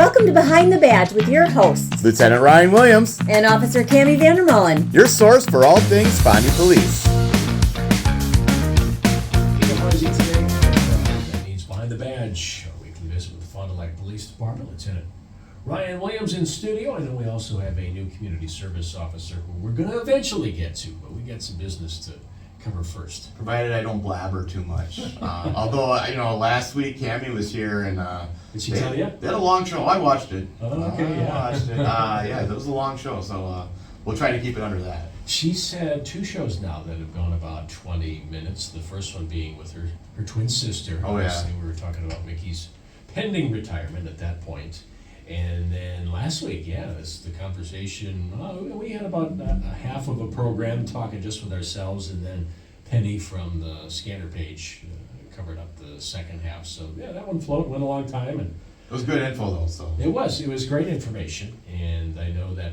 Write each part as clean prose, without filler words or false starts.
Welcome to Behind the Badge with your hosts, Lieutenant Ryan Williams, and Officer Cammie Vandermolen. your source for all things Spondy Police. That means Behind the Badge, our weekly visit with the Fond du Lac Police Department. Lieutenant Ryan Williams in studio. I know we also have a new community service officer who we're going to eventually get to, but we got some business to cover first. Provided I don't blabber too much. Although, last week Cammie was here and Did she tell you? they had a long show. I watched it. Oh, okay, yeah. I watched it. Yeah, it was a long show, so we'll try to keep it under that. She's had two shows now that have gone about 20 minutes. The first one being with her twin sister. Oh, yeah. Obviously, we were talking about Mickey's pending retirement at that point. And then last week, the conversation, we had about a half of a program talking just with ourselves, and then Penny from the scanner page covered up the second half. So, that one went a long time. And It was good info, though. So it was great information, and I know that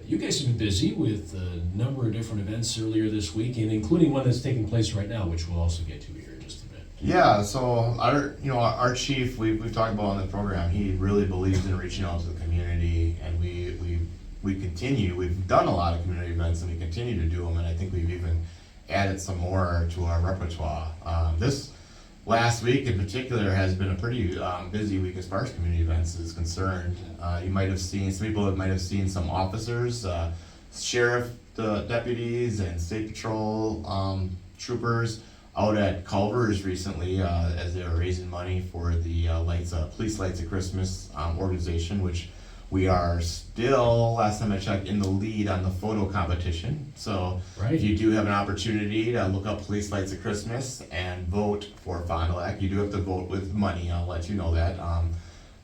you guys have been busy with a number of different events earlier this week, and including one that's taking place right now, which we'll also get to here in just a bit. yeah, so our chief we've talked about on the program. He really believes in reaching out to the community, and we continue. We've done a lot of community events, and we continue to do them, and I think we've even added some more to our repertoire. This last week in particular has been a pretty busy week as far as community events is concerned. You might have seen, some people might have seen some officers, sheriff deputies and state patrol troopers out at Culver's recently as they were raising money for the Police Lights at Christmas organization, which we are still, last time I checked, in the lead on the photo competition. So Right. if you do have an opportunity to look up Police Lights at Christmas and vote for Fond du Lac, you do have to vote with money. I'll let you know that.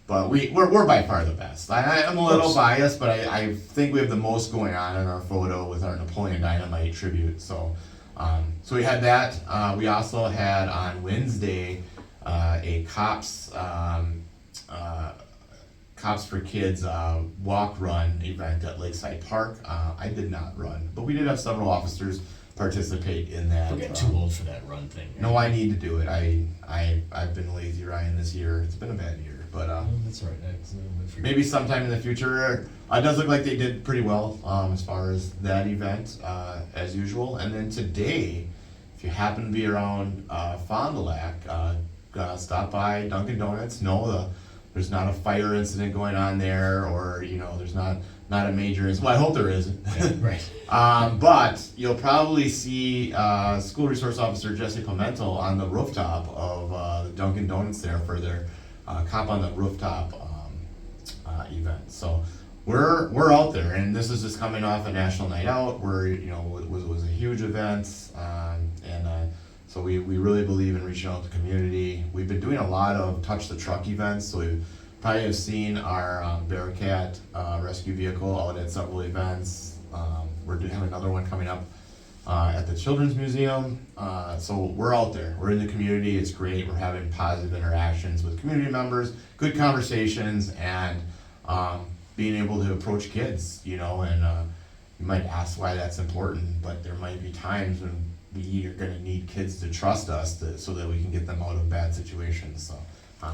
But we're by far the best. I'm a little biased, but I think we have the most going on in our photo with our Napoleon Dynamite tribute. So we had that. We also had on Wednesday a Cops for Kids walk-run event at Lakeside Park. I did not run, but we did have several officers participate in that. We're getting too old for that run thing. Right? No, I need to do it. I've been lazy, Ryan, this year. It's been a bad year, but That's all right. That's, maybe sometime in the future. It does look like they did pretty well as far as that event, as usual. And then today, if you happen to be around Fond du Lac, stop by Dunkin' Donuts. There's not a fire incident going on there, or there's not a major incident. Well, I hope there isn't. Yeah, right. But you'll probably see School Resource Officer Jesse Pimentel on the rooftop of the Dunkin' Donuts there for their Cop on the Rooftop event. So we're out there, and this is just coming off a national night out where was a huge event, so we really believe in reaching out to the community. We've been doing a lot of touch the truck events, so we probably have seen our Bearcat rescue vehicle out at several events. We're having another one coming up at the Children's Museum. So we're out there. We're in the community. It's great. We're having positive interactions with community members, good conversations, and being able to approach kids, and you might ask why that's important, but there might be times when we are going to need kids to trust us so that we can get them out of bad situations. So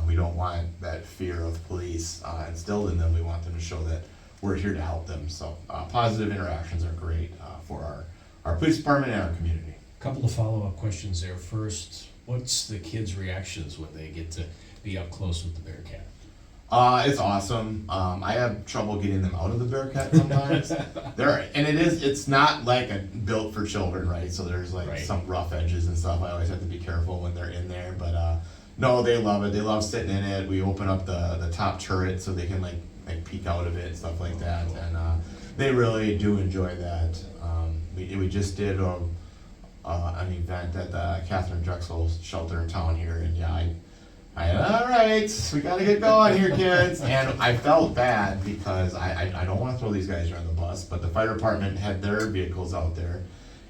we don't want that fear of police instilled in them. We want them to show that we're here to help them. So positive interactions are great for our police department and our community. A couple of follow-up questions there. First, what's the kids' reactions when they get to be up close with the Bearcat? It's awesome. I have trouble getting them out of the Bearcat sometimes. It's not like built for children, right? So there's some rough edges and stuff. I always have to be careful when they're in there, but no, they love it. They love sitting in it. We open up the top turret so they can like peek out of it and stuff like that, and they really do enjoy that. We just did an event at the Catherine Drexel shelter in town here, and all right, we gotta get going here, kids. And I felt bad because I don't want to throw these guys around the bus, but the fire department had their vehicles out there,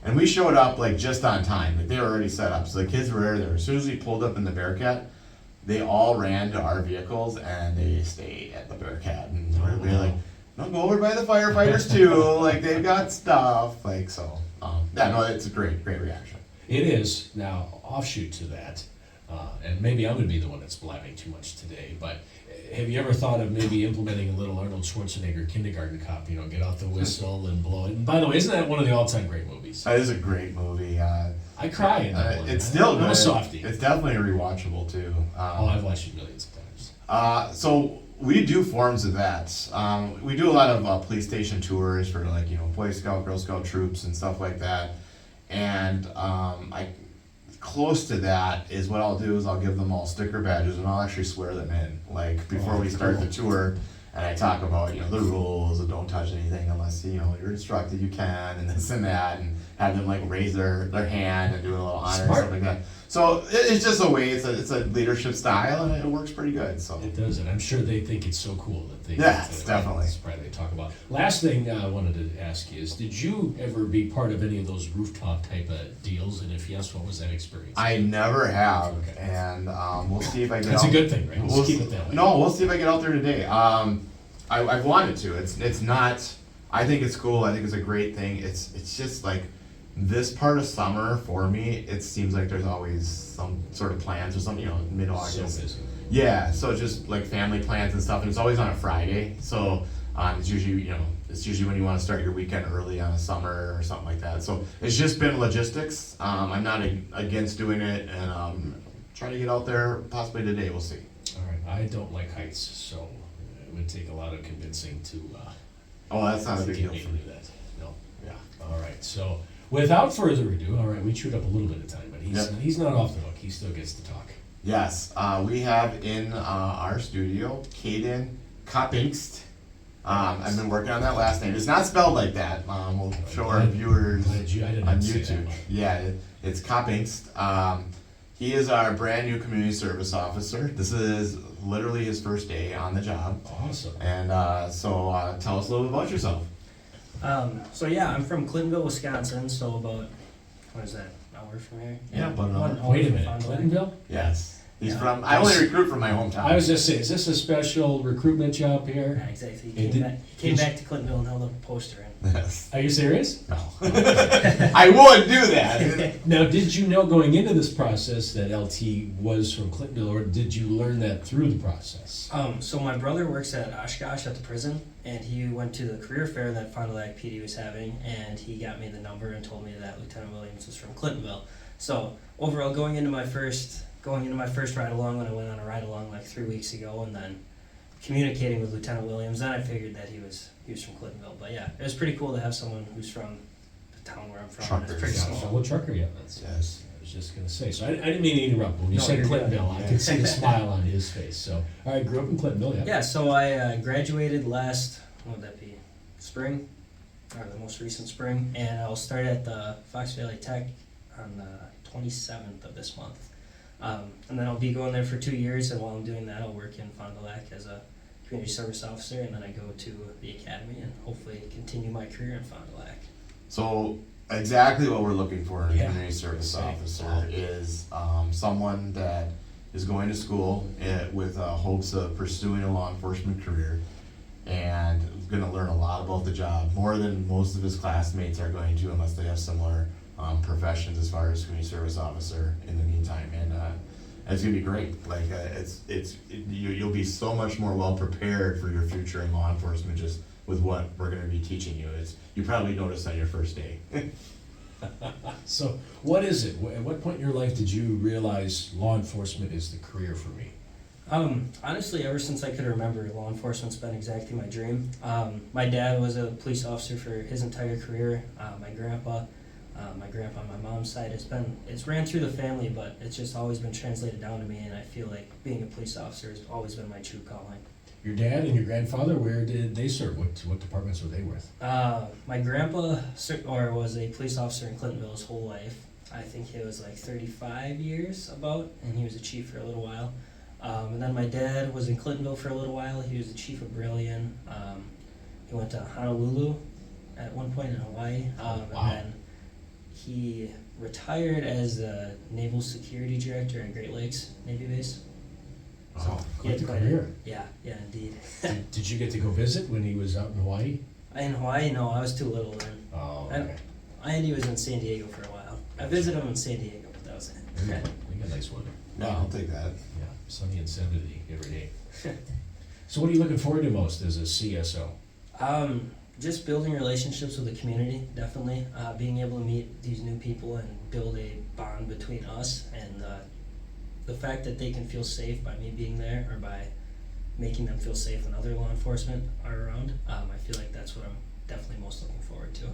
and we showed up just on time. They were already set up, so the kids were there. As soon as we pulled up in the Bearcat, they all ran to our vehicles and they stayed at the Bearcat. And we were like, no, go over by the firefighters too. They've got stuff. It's a great reaction. It is. Now, offshoot to that, And maybe I'm going to be the one that's blabbing too much today, but have you ever thought of maybe implementing a little Arnold Schwarzenegger kindergarten cop? Get out the whistle and blow it. And by the way, isn't that one of the all-time great movies? That is a great movie. I cry in that one. It's still good. I'm a softie. It's definitely rewatchable too. I've watched it millions of times. So we do forms of that. We do a lot of police station tours for Boy Scout, Girl Scout troops and stuff like that. And close to that is what I'll do is I'll give them all sticker badges and I'll actually swear them in before we start the tour. And I talk about the rules of don't touch anything unless you're instructed you can, and this and that, and have them raise their hand and do a little honor and stuff like that. So it's just a way. It's a leadership style, and it works pretty good. So it does, and I'm sure they think it's so cool that they. Yes, definitely. That's probably they talk about. Last thing I wanted to ask you is, did you ever be part of any of those rooftop type of deals? And if yes, what was that experience? I never have, Okay. and we'll see if I get. That's out. a good thing, right? Let's keep it that way. No, we'll see if I get out there today. I've wanted to. It's not. I think it's cool. I think it's a great thing. It's just this part of summer for me. It seems like there's always some sort of plans or something. Mid-August. So busy. Yeah, so just family plans and stuff, and it's always on a Friday. So it's usually when you want to start your weekend early on a summer or something like that. So it's just been logistics. I'm not against doing it, and trying to get out there possibly today. We'll see. All right. I don't like heights, so it would take a lot of convincing to. Oh, that's not a to big get deal me for to me. do that. No. Yeah. All right. So without further ado, all right, we chewed up a little bit of time, but he's not off the hook. He still gets to talk. Yes, we have in our studio Caden Koppingst. I've been working on that last name. It's not spelled like that. We'll show our viewers I didn't on say that YouTube. one. Yeah, it's Koppingst. He is our brand new community service officer. This is literally his first day on the job. Awesome. And so tell us a little bit about yourself. I'm from Clintonville, Wisconsin. So about what is that? An hour from here? Yeah, but Wait a from minute, Fond du Lac. Clintonville? yes, he's Yeah. from. I only recruit from my hometown. I was just saying, is this a special recruitment job here? Yeah, exactly. Hey, He came did back to Clintonville and held up a poster in. Yes. Are you serious? No. I would do that. Now, did you know going into this process that LT was from Clintonville, or did you learn that through the process? So my brother works at Oshkosh at the prison, and he went to the career fair that Fond du Lac PD was having, and he got me the number and told me that Lieutenant Williams was from Clintonville. So overall, going into my first ride along, when I went on a ride along 3 weeks ago, and then communicating with Lieutenant Williams, then I figured that he was from Clintonville. But yeah, it was pretty cool to have someone who's from the town where I'm from. Truckers. It's pretty Yeah, small. fellow trucker, yeah. That's, Yes. I was just gonna say. So I didn't mean to interrupt. When you No, said you're good. Clintonville, I could see the smile on his face. So, all right, grew up in Clintonville, yeah. Yeah, so I graduated last, what would that be, spring, or the most recent spring, and I'll start at the Fox Valley Tech on the 27th of this month. And then I'll be going there for 2 years, and while I'm doing that, I'll work in Fond du Lac as a community service officer, and then I go to the academy and hopefully continue my career in Fond du Lac. So exactly what we're looking for in a Yeah. community service Same. officer is someone that is going to school with hopes of pursuing a law enforcement career and going to learn a lot about the job, more than most of his classmates are going to, unless they have similar professions as far as community service officer in the meantime. And it's gonna be great. You'll be so much more well prepared for your future in law enforcement just with what we're gonna be teaching you. You probably noticed on your first day. So, what is it? At what point in your life did you realize law enforcement is the career for me? Honestly, ever since I could remember, law enforcement's been exactly my dream. My dad was a police officer for his entire career. My grandpa on my mom's side, it's ran through the family, but it's just always been translated down to me, and I feel like being a police officer has always been my true calling. Your dad and your grandfather, where did they serve? What departments were they with? My grandpa was a police officer in Clintonville his whole life. I think it was 35 years about, and he was a chief for a little while. And then my dad was in Clintonville for a little while. He was the chief of Brillion. He went to Honolulu at one point in Hawaii. Wow. And then he retired as the Naval Security Director at Great Lakes Navy Base. Oh, He had quite the quite a- career. Yeah, indeed. Did you get to go visit when he was out in Hawaii? In Hawaii, no, I was too little then. Oh, I- okay. Andy was in San Diego for a while. I visited him in San Diego, but that was it. We got nice weather. Yeah, I'll take that. Yeah, sunny and 70 every day. So what are you looking forward to most as a CSO? Just building relationships with the community, definitely. Being able to meet these new people and build a bond between us, and the fact that they can feel safe by me being there, or by making them feel safe when other law enforcement are around. I feel like that's what I'm definitely most looking forward to.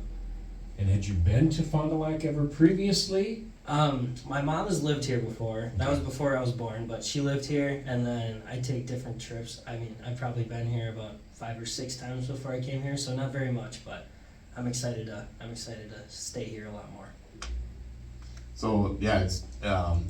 And had you been to Fond du Lac ever previously? My mom has lived here before. That was before I was born, but she lived here, and then I take different trips. I mean, I've probably been here about 5 or 6 times before I came here, so not very much, but I'm excited to stay here a lot more. So yeah, it's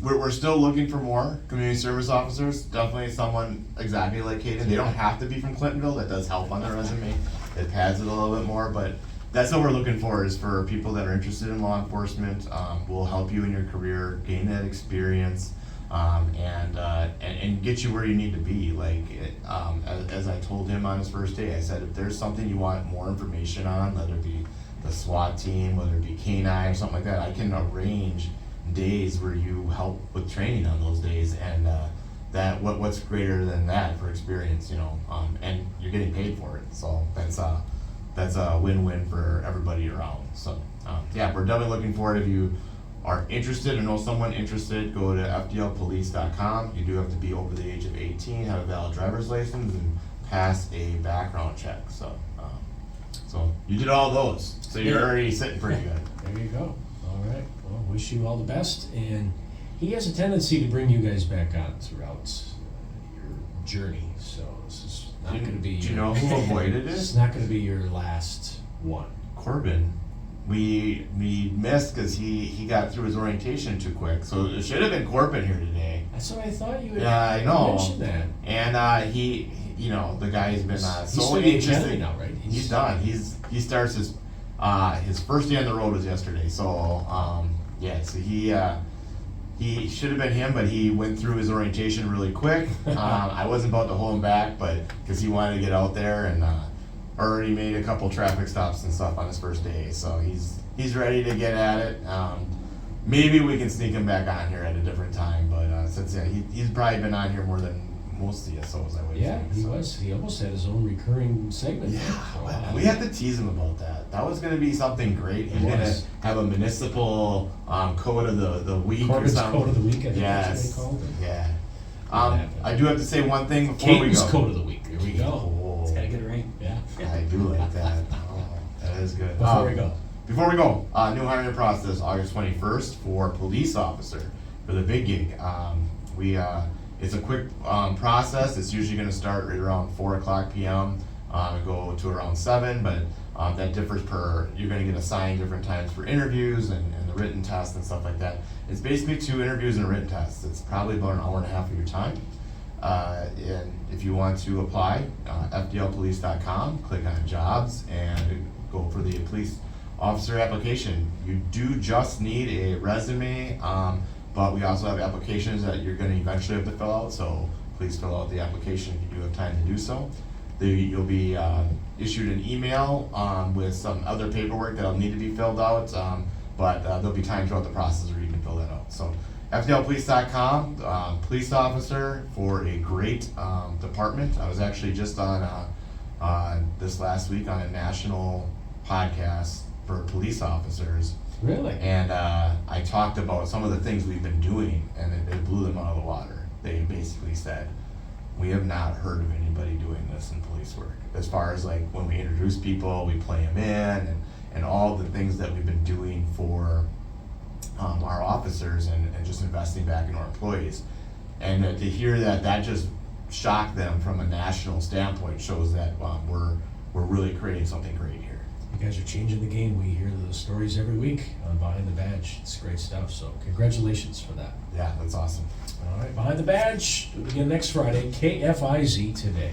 we're still looking for more community service officers. Definitely someone exactly like Caden. They don't have to be from Clintonville. That does help on their resume. It pads it a little bit more, but that's what we're looking for, is for people that are interested in law enforcement. We'll help you in your career, gain that experience, and get you where you need to be. Like as I told him on his first day, I said, if there's something you want more information on, whether it be the SWAT team, whether it be K-9 or something like that, I can arrange days where you help with training on those days, and what's greater than that for experience, and you're getting paid for it. So that's a win-win for everybody around. So yeah, we're definitely looking for it. If you are interested or know someone interested, go to fdlpolice.com. You do have to be over the age of 18, have a valid driver's license, and pass a background check. So you did all those, so you're already sitting pretty good. There you go. All right. Well, wish you all the best. And he has a tendency to bring you guys back on throughout your journey. So this is not going to be. Do you know who avoided This it? is not going to be your last one. Corbin. We missed because he got through his orientation too quick. So it should have been Corbin here today. That's what I thought you had I know. mentioned that. And he, the guy's been He's so still the anxious. academy now, right? He's done. He starts his first day on the road was yesterday. So so he should have been him, but he went through his orientation really quick. I wasn't about to hold him back, but because he wanted to get out there, and already made a couple traffic stops and stuff on his first day. So he's ready to get at it. Maybe we can sneak him back on here at a different time, but since he's probably been on here more than most CSOs, I would think. He was. He almost had his own recurring segment. Yeah, we have to tease him about that. That was going to be something great. He's going to have a municipal code of the week or Corbin's something. code of the week, I think Yes. that's what they called it. Yeah. I do have to say one thing before we Caden's go. code of the week. There we go. Oh, It's got a good ring. Yeah. I do like that. Oh, that is good. Before we go. Before we go, new hiring process August 21st for police officer for the big gig. It's a quick process. It's usually going to start right around 4:00 p.m. And go to around 7, but that differs you're going to get assigned different times for interviews and the written test and stuff like that. It's basically 2 interviews and a written test. It's probably about an hour and a half of your time. And if you want to apply, fdlpolice.com, click on jobs and go for the police officer application. You do just need a resume, but we also have applications that you're going to eventually have to fill out, so please fill out the application if you do have time to do so. You'll be issued an email with some other paperwork that'll need to be filled out, but there'll be time throughout the process where you can fill that out. So FDLpolice.com, police officer for a great department. I was actually just on this last week on a national podcast for police officers. Really? And I talked about some of the things we've been doing, and it blew them out of the water. They basically said, we have not heard of anybody doing this in police work. As far as like when we introduce people, we play them in, and all the things that we've been doing for our officers and just investing back in our employees. And to hear that just shocked them from a national standpoint shows that we're really creating something great here. You guys are changing the game. We hear those stories every week on Behind the Badge. It's great stuff, so congratulations for that. Yeah, that's awesome. All right, Behind the Badge, do it again next Friday, KFIZ Today.